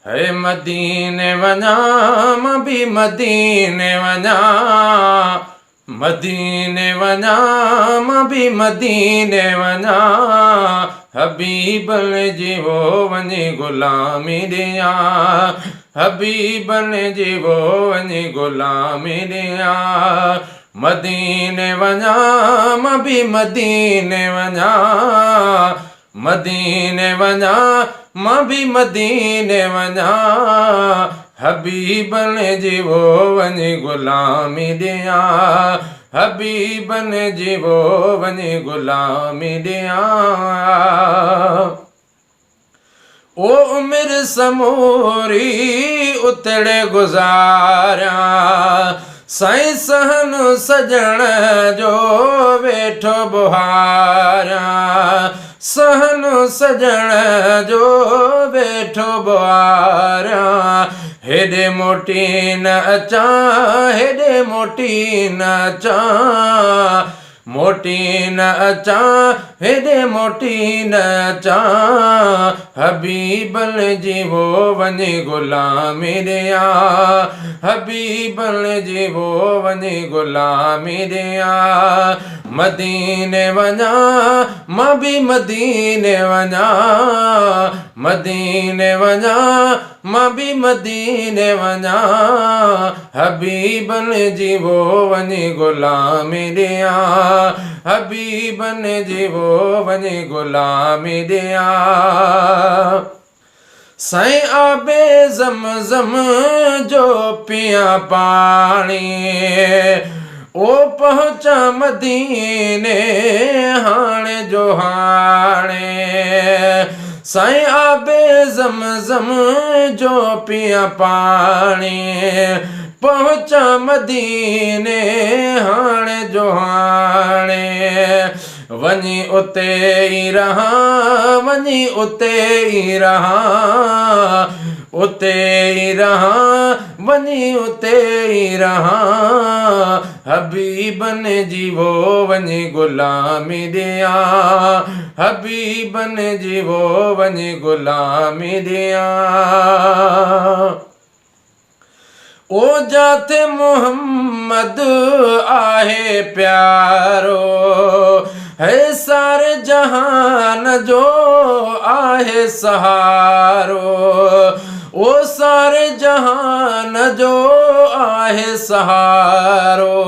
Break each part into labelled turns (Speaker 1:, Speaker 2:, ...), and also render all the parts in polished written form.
Speaker 1: है मदीने वञा मां बि मदीने वञा, मदीने वञा मां बि मदीने वञा, हबीबन जीवो वञी गुलामी ॾियां, हबीबन जीवो वञी गुलामी ॾियां। मदीने वञा मां बि मदीने वञा, मदीने वञा मां बि मदीने वञा, हबीबन जीवो वञी गुलामी ॾियां, हबीबन जीवो वञी गुलामी ॾियां। ओ उमिर समूरी उतड़े गुज़ारिया, साईं सहन सजण जो वेठो बुहारिया, सहन सजण जो वेठो बुहारिया। हेॾे मोटी न अचां, हेॾे मोटी न अचां, मोटी न अचां, हेॾे मोटी न अचां, हबीबन जीवो वञी गुलामी ॾियां, हबीबन जीवो वञी गुलामी ॾियां। मदीने वञा मां बि मदीने वञा, मदीने वञा मां बि मदीने वञा, हबीबन जीवो वञी गुलामी ॾियां, हबीबन जीवो वञी गुलामी ॾियां। साईं आबे ज़मज़म जो पिया पाणी, ओ पहुचा मदीने हाणे जो हाणे, साईं आबे ज़मज़म जो पिया पाणी, पहुचा मदीने हाणे जो हाणे, वञी उते ई रहां, वञी उते ई रहां, उते ई रहां, वञी उते ई रहां, हबीबन जीवो वञी गुलामी ॾियां, हबीबन जीवो वञी गुलामी ॾियां। ओ जाते मोहम्मद आहे प्यारो, है सारे जहान जो आहे सहारो, ओ सारे जहान जो आहे सहारो,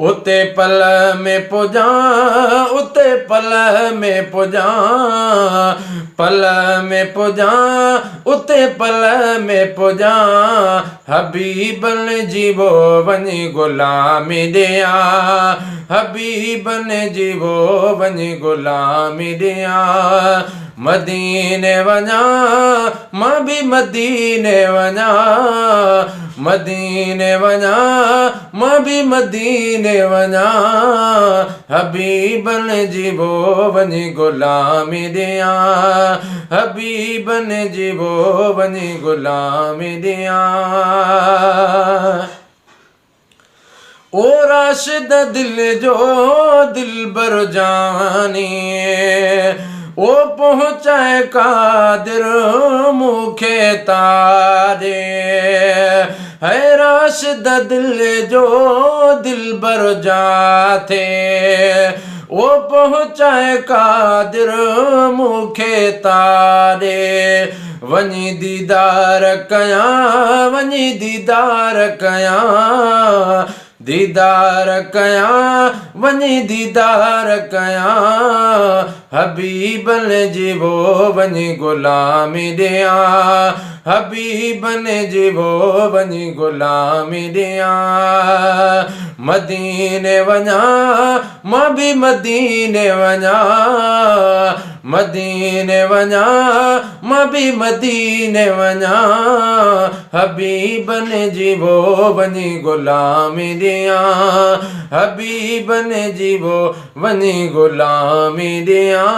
Speaker 1: उते पल में पुजां, उते पल में पुजां, पल में पुजां, उते पल में पुजां, हबीबन जीवो वञी गुलामी ॾियां, हबीबन जीवो वञी गुलामी ॾियां। मदीने वञा मां बि मदीने वञा, मदीने वञा मां बि मदीने वञा, हबीबन जीवो वञी गुलामी ॾियां, हबीबन जीवो वञी गुलामी ॾियां। ओ राशिद दिल जो दिलबर जानी, ओ पहुचाए कादिर मूंखे तारे, है राशिद दिल जो दिलबर जाथे, ओ पहुचाए कादिर मूंखे तारे, वञी दीदार कयां, वञी दीदार कयां, दीदार कयां, वञी दीदार कयां, हबीबन जीवो वञी गुलामी ॾियां, हबीबन जीवो वञी गुलामी ॾियां। मदीने वञा मां बि मदीने वञा, मदीने वञा मां बि मदीने वञा, हबीबन जीवो वञी गुलामी ॾियां, हबीबन जीवो वञी गुलामी ॾियां।